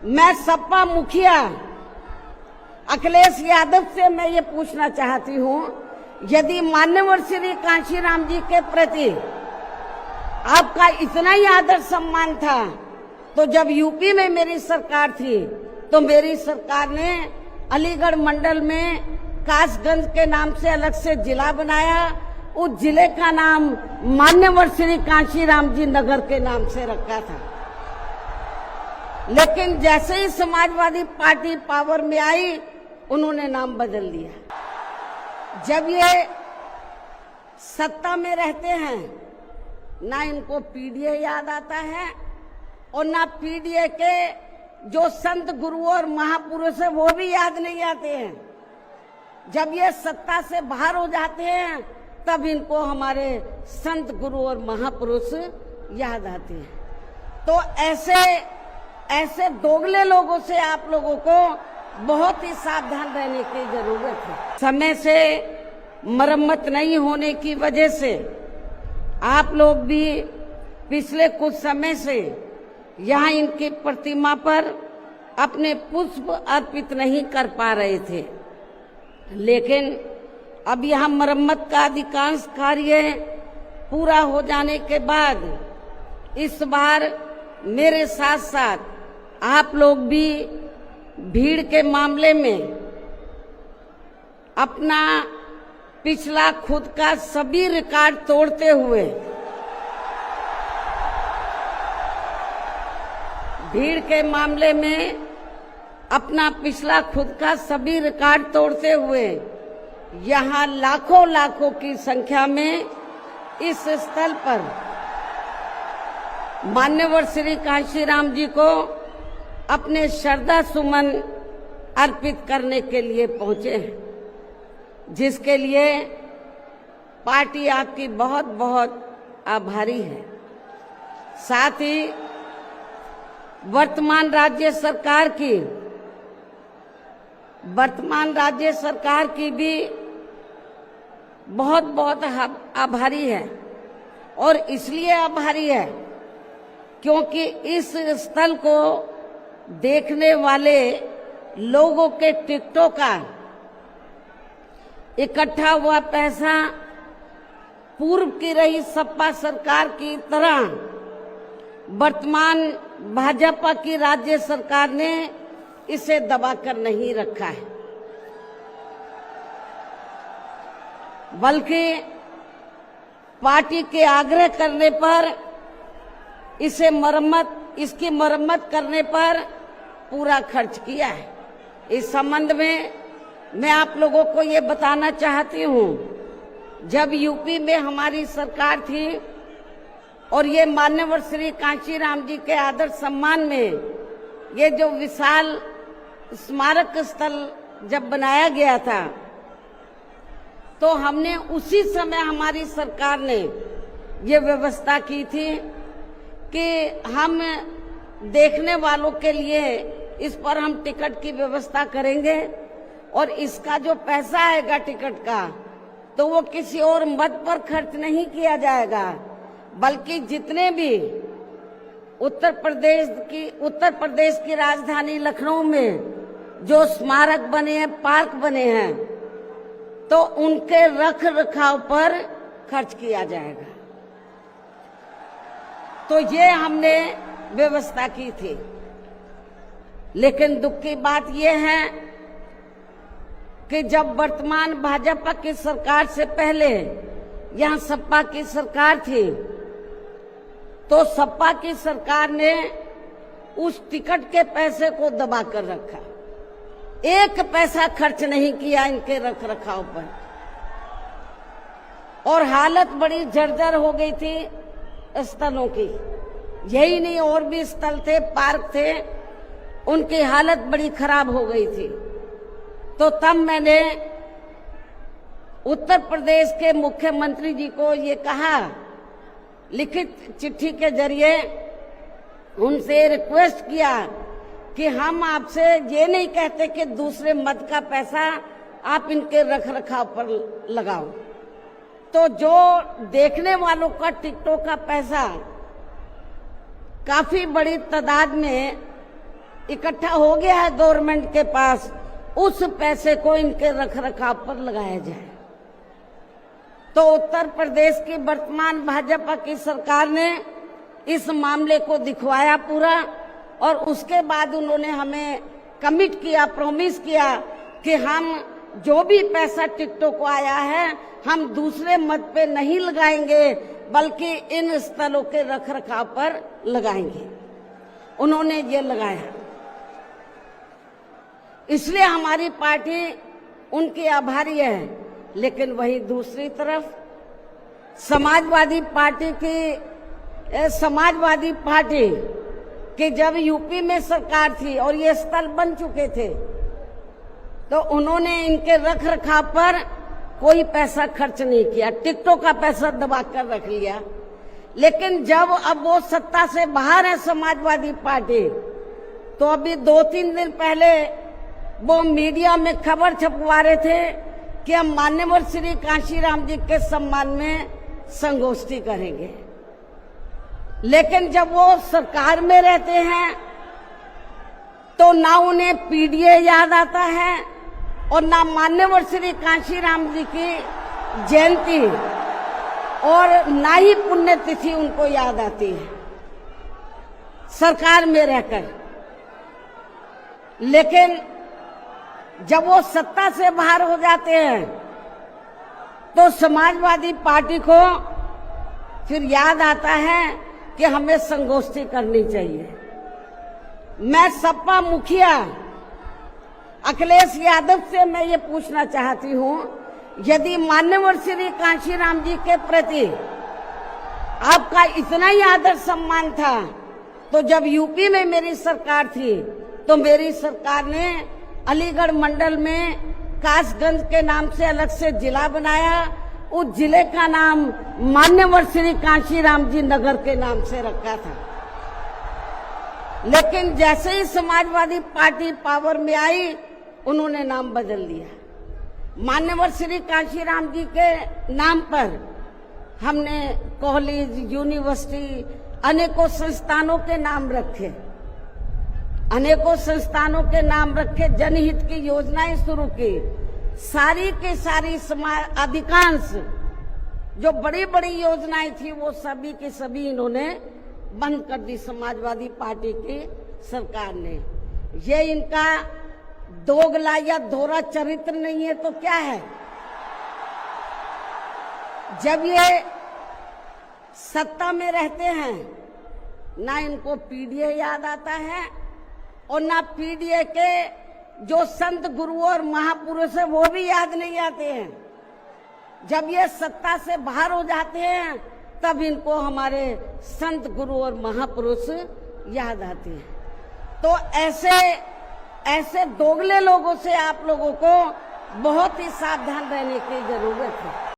मैं सपा मुखिया अखिलेश यादव से मैं ये पूछना चाहती हूँ, यदि मान्यवर श्री कांशीराम जी के प्रति आपका इतना ही आदर सम्मान था, तो जब यूपी में मेरी सरकार थी तो मेरी सरकार ने अलीगढ़ मंडल में कासगंज के नाम से अलग से जिला बनाया। उस जिले का नाम मान्यवर श्री कांशीराम जी नगर के नाम से रखा था। लेकिन जैसे ही समाजवादी पार्टी पावर में आई, उन्होंने नाम बदल दिया। जब ये सत्ता में रहते हैं, ना इनको पीडीए याद आता है और ना पीडीए के जो संत गुरु और महापुरुष है वो भी याद नहीं आते हैं। जब ये सत्ता से बाहर हो जाते हैं, तब इनको हमारे संत गुरु और महापुरुष याद आते हैं। तो ऐसे दोगले लोगों से आप लोगों को बहुत ही सावधान रहने की जरूरत है। समय से मरम्मत नहीं होने की वजह से आप लोग भी पिछले कुछ समय से यहाँ इनकी प्रतिमा पर अपने पुष्प अर्पित नहीं कर पा रहे थे, लेकिन अब यहाँ मरम्मत का अधिकांश कार्य पूरा हो जाने के बाद इस बार मेरे साथ साथ आप लोग भी भीड़ के मामले में अपना पिछला खुद का सभी रिकॉर्ड तोड़ते हुए अपना पिछला खुद का सभी रिकॉर्ड तोड़ते हुए यहाँ लाखों की संख्या में इस स्थल पर मान्यवर श्री कांशीराम जी को अपने श्रद्धा सुमन अर्पित करने के लिए पहुंचे हैं, जिसके लिए पार्टी आपकी बहुत बहुत आभारी है। साथ ही वर्तमान राज्य सरकार की भी बहुत बहुत आभारी है। और इसलिए आभारी है क्योंकि इस स्थल को देखने वाले लोगों के टिकटों का इकट्ठा हुआ पैसा पूर्व की रही सपा सरकार की तरह वर्तमान भाजपा की राज्य सरकार ने इसे दबाकर नहीं रखा है, बल्कि पार्टी के आग्रह करने पर इसकी मरम्मत करने पर पूरा खर्च किया है। इस संबंध में मैं आप लोगों को ये बताना चाहती हूँ, जब यूपी में हमारी सरकार थी और ये मान्यवर श्री कांशीराम जी के आदर सम्मान में ये जो विशाल स्मारक स्थल जब बनाया गया था, तो हमने उसी समय हमारी सरकार ने ये व्यवस्था की थी कि हम देखने वालों के लिए इस पर हम टिकट की व्यवस्था करेंगे और इसका जो पैसा आएगा टिकट का, तो वो किसी और मद पर खर्च नहीं किया जाएगा, बल्कि जितने भी उत्तर प्रदेश की राजधानी लखनऊ में जो स्मारक बने हैं, पार्क बने हैं, तो उनके रख रखाव पर खर्च किया जाएगा। तो ये हमने व्यवस्था की थी। लेकिन दुख की बात यह है कि जब वर्तमान भाजपा की सरकार से पहले यहाँ सपा की सरकार थी, तो सपा की सरकार ने उस टिकट के पैसे को दबा कर रखा, एक पैसा खर्च नहीं किया इनके रख रखाव पर, और हालत बड़ी जर्जर हो गई थी स्थलों की। यही नहीं, और भी स्थल थे, पार्क थे, उनकी हालत बड़ी खराब हो गई थी। तो तब मैंने उत्तर प्रदेश के मुख्यमंत्री जी को ये कहा, लिखित चिट्ठी के जरिए उनसे रिक्वेस्ट किया कि हम आपसे ये नहीं कहते कि दूसरे मद का पैसा आप इनके रख रखाव पर लगाओ, तो जो देखने वालों का टिकटों का पैसा काफी बड़ी तादाद में इकट्ठा हो गया है गवर्नमेंट के पास, उस पैसे को इनके रखरखाव पर लगाया जाए। तो उत्तर प्रदेश की वर्तमान भाजपा की सरकार ने इस मामले को दिखवाया पूरा, और उसके बाद उन्होंने हमें कमिट किया, प्रॉमिस किया कि हम जो भी पैसा टिकटों को आया है हम दूसरे मत पे नहीं लगाएंगे, बल्कि इन स्थलों के रखरखाव पर लगाएंगे। उन्होंने ये लगाया, इसलिए हमारी पार्टी उनकी आभारी है। लेकिन वही दूसरी तरफ समाजवादी पार्टी की जब यूपी में सरकार थी और ये स्थल बन चुके थे, तो उन्होंने इनके रखरखाव पर कोई पैसा खर्च नहीं किया, टिकटों का पैसा दबा कर रख लिया। लेकिन जब अब वो सत्ता से बाहर है समाजवादी पार्टी, तो अभी 2-3 दिन पहले वो मीडिया में खबर छपवा रहे थे कि हम मान्यवर श्री कांशीराम जी के सम्मान में संगोष्ठी करेंगे। लेकिन जब वो सरकार में रहते हैं तो ना उन्हें पीडीए याद आता है और ना मान्यवर श्री कांशीराम जी की जयंती और ना ही पुण्यतिथि उनको याद आती है सरकार में रहकर। लेकिन जब वो सत्ता से बाहर हो जाते हैं तो समाजवादी पार्टी को फिर याद आता है कि हमें संगोष्ठी करनी चाहिए। मैं सपा मुखिया अखिलेश यादव से मैं ये पूछना चाहती हूँ, यदि मान्यवर श्री कांशीराम जी के प्रति आपका इतना ही आदर सम्मान था, तो जब यूपी में मेरी सरकार थी तो मेरी सरकार ने अलीगढ़ मंडल में कासगंज के नाम से अलग से जिला बनाया, उस जिले का नाम मान्यवर श्री कांशीराम जी नगर के नाम से रखा था। लेकिन जैसे ही समाजवादी पार्टी पावर में आई, उन्होंने नाम बदल दिया। मान्यवर श्री कांशीराम जी के नाम पर हमने कॉलेज, यूनिवर्सिटी, अनेकों संस्थानों के नाम रखे, अनेकों संस्थानों के नाम रखे, जनहित की योजनाएं शुरू की। सारी के सारी अधिकांश जो बड़ी बड़ी योजनाएं थी वो सभी के सभी इन्होंने बंद कर दी समाजवादी पार्टी की सरकार ने। ये इनका दोगला या दोहरा चरित्र नहीं है तो क्या है? जब ये सत्ता में रहते हैं ना इनको पीडीए याद आता है और ना पीडीए के जो संत गुरु और महापुरुष है वो भी याद नहीं आते हैं। जब ये सत्ता से बाहर हो जाते हैं तब इनको हमारे संत गुरु और महापुरुष याद आते हैं। तो ऐसे दोगले लोगों से आप लोगों को बहुत ही सावधान रहने की जरूरत है।